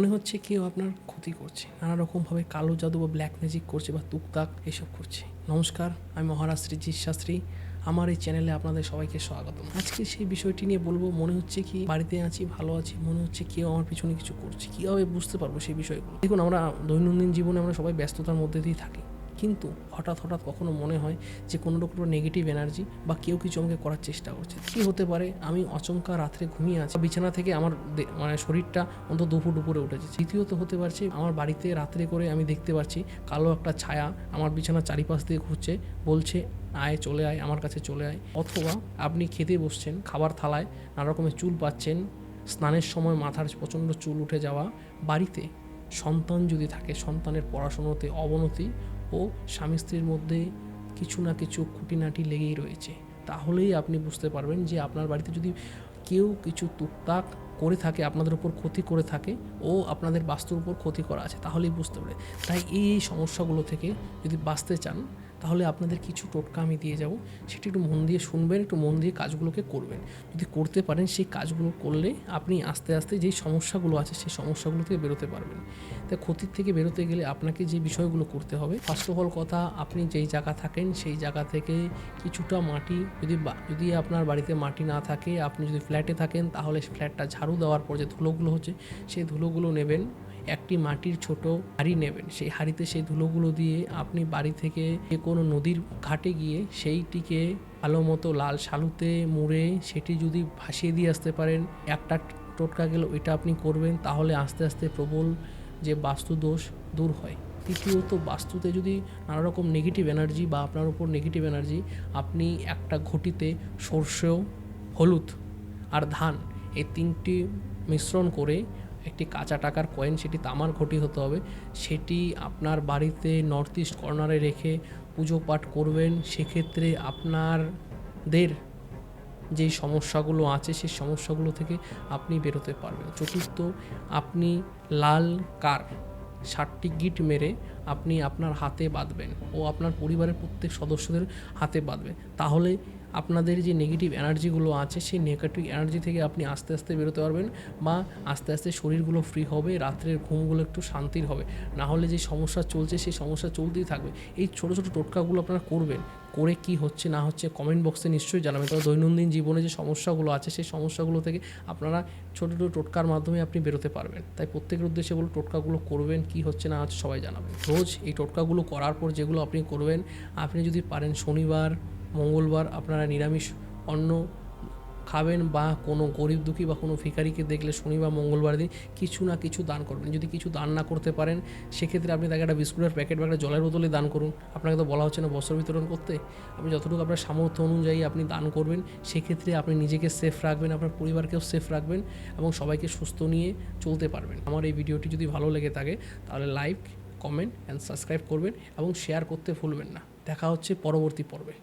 মনে হচ্ছে কেউ আপনার ক্ষতি করছে, নানা রকমভাবে কালো জাদু বা ব্ল্যাক ম্যাজিক করছে বা তুকতাক এসব করছে। নমস্কার, আমি মহারাজ শ্রীজিৎ শাস্ত্রী। আমার এই চ্যানেলে আপনাদের সবাইকে স্বাগতম। আজকে সেই বিষয়টি নিয়ে বলবো। মনে হচ্ছে কি বাড়িতে আছি, ভালো আছি, মনে হচ্ছে কেউ আমার পিছনে কিছু করছে। কীভাবে বুঝতে পারবো সেই বিষয়গুলো? দেখুন, আমরা দৈনন্দিন জীবনে আমরা সবাই ব্যস্ততার মধ্যে দিয়েই থাকি, কিন্তু হঠাৎ কখনো মনে হয় যে কোনো রকম নেগেটিভ এনার্জি বা কেউ কিছু আমাকে করার চেষ্টা করছে। কী হতে পারে? আমি আচমকা রাত্রে ঘুমিয়ে আছি, বিছানা থেকে আমার শরীরটা অন্তত দুপুর দুপুরে উঠেছে। দ্বিতীয়ত হতে পারছে আমার বাড়িতে রাত্রে করে আমি দেখতে পাচ্ছি কালো একটা ছায়া আমার বিছানার চারিপাশ দিয়ে ঘুরছে, বলছে আয়, চলে আয়, আমার কাছে চলে আয়। অথবা আপনি খেতে বসছেন, খাবার থালায় নানা রকমের চুল পাচ্ছেন, স্নানের সময় মাথার প্রচণ্ড চুল উঠে যাওয়া, বাড়িতে সন্তান যদি থাকে সন্তানের পড়াশুনোতে অবনতি ও স্বামী স্ত্রীর মধ্যে কিছু না কিছু খুঁটিনাটি লেগেই রয়েছে, তাহলেই আপনি বুঝতে পারবেন যে আপনার বাড়িতে যদি কেউ কিছু টুকটাক করে থাকে, আপনাদের উপর ক্ষতি করে থাকে ও আপনাদের বাস্তুর উপর ক্ষতি করা আছে, তাহলেই বুঝতে পারে। তাই এই সমস্যাগুলো থেকে যদি বাঁচতে চান, তাহলে আপনাদের কিছু টোটকা আমি দিয়ে যাব, সেটি একটু মন দিয়ে শুনবেন, একটু মন দিয়ে কাজগুলোকে করবেন। যদি করতে পারেন, সেই কাজগুলো করলে আপনি আস্তে আস্তে যেই সমস্যাগুলো আছে সেই সমস্যাগুলো থেকে বেরোতে পারবেন। তাই ক্ষতির থেকে বেরোতে গেলে আপনাকে যে বিষয়গুলো করতে হবে, ফার্স্ট অফ অল কথা, আপনি যেই জায়গা থাকেন সেই জায়গা থেকে কিছুটা মাটি, যদি আপনার বাড়িতে মাটি না থাকে, আপনি যদি ফ্ল্যাটে থাকেন, তাহলে ফ্ল্যাটটা ঝাড়ু দেওয়ার পর যে ধুলোগুলো হচ্ছে সেই ধুলোগুলো নেবেন। একটি মাটির ছোট হাঁড়ি নেবেন, সেই হাঁড়িতে সেই ধুলোগুলো দিয়ে আপনি বাড়ি থেকে যে কোনো নদীর ঘাটে গিয়ে সেইটিকে ভালো মতো লাল শালুতে মুড়ে সেটি যদি ভাসিয়ে দিয়ে আসতে পারেন, একটা টোটকা গেল, এটা আপনি করবেন, তাহলে আস্তে আস্তে প্রবল যে বাস্তু দোষ দূর হয়। তৃতীয়ত, বাস্তুতে যদি নানা রকম নেগেটিভ এনার্জি বা আপনার উপর নেগেটিভ এনার্জি, আপনি একটা ঘটিতে সর্ষেও, হলুদ আর ধান এই তিনটি মিশ্রণ করে একটি কাঁচা টাকার কয়েন, সেটি তামার ঘটি হতে হবে, সেটি আপনার বাড়িতে নর্থ ইস্ট কর্নারে রেখে পুজো পাঠ করবেন। সেক্ষেত্রে আপনাদের যেই সমস্যাগুলো আছে সেই সমস্যাগুলো থেকে আপনি বেরোতে পারবেন। চতুর্থ, আপনি লাল কার 60টি গিট মেরে আপনি আপনার হাতে বাঁধবেন ও আপনার পরিবারের প্রত্যেক সদস্যদের হাতে বাঁধবেন। তাহলে আপনাদের যে নেগেটিভ এনার্জিগুলো আছে সেই নেগেটিভ এনার্জি থেকে আপনি আস্তে আস্তে বেরোতে পারবেন, বা আস্তে আস্তে শরীরগুলো ফ্রি হবে, রাত্রের ঘুমগুলো একটু শান্তির হবে। না হলে যে সমস্যা চলছে সেই সমস্যা চলতেই থাকবে। এই ছোটো ছোটো টোটকাগুলো আপনারা করবেন, করে কি হচ্ছে না হচ্ছে কমেন্ট বক্সে নিশ্চয়ই জানাবেন। তবে দৈনন্দিন জীবনে যে সমস্যাগুলো আছে সেই সমস্যাগুলো থেকে আপনারা ছোটো ছোটো টোটকার মাধ্যমে আপনি বেরোতে পারবেন। তাই প্রত্যেকের উদ্দেশ্যে বলো, টোটকাগুলো করবেন, কি হচ্ছে না হচ্ছে সবাই জানাবেন। রোজ এই টোটকাগুলো করার পর যেগুলো আপনি করবেন, আপনি যদি পারেন শনিবার মঙ্গলবার আপনারা নিরামিষ অন্ন খাবেন, বা কোনো গরিব দুঃখী বা কোনো ভিখারিকে দেখলে শনিবার মঙ্গলবার দিন কিছু না কিছু দান করবেন। যদি কিছু দান না করতে পারেন, সেক্ষেত্রে আপনি তাকে একটা বিস্কুটের প্যাকেট বা একটা জলের বোতলে দান করুন। আপনাকে তো বলা হচ্ছে না বস্ত্র বিতরণ করতে, আপনি যতটুকু আপনার সামর্থ্য অনুযায়ী আপনি দান করবেন। সেক্ষেত্রে আপনি নিজেকে সেফ রাখবেন, আপনার পরিবারকেও সেফ রাখবেন এবং সবাইকে সুস্থ নিয়ে চলতে পারবেন। আমার এই ভিডিওটি যদি ভালো লেগে থাকে, তাহলে লাইক, কমেন্ট অ্যান্ড সাবস্ক্রাইব করবেন এবং শেয়ার করতে ভুলবেন না। দেখা হচ্ছে পরবর্তী পর্বে।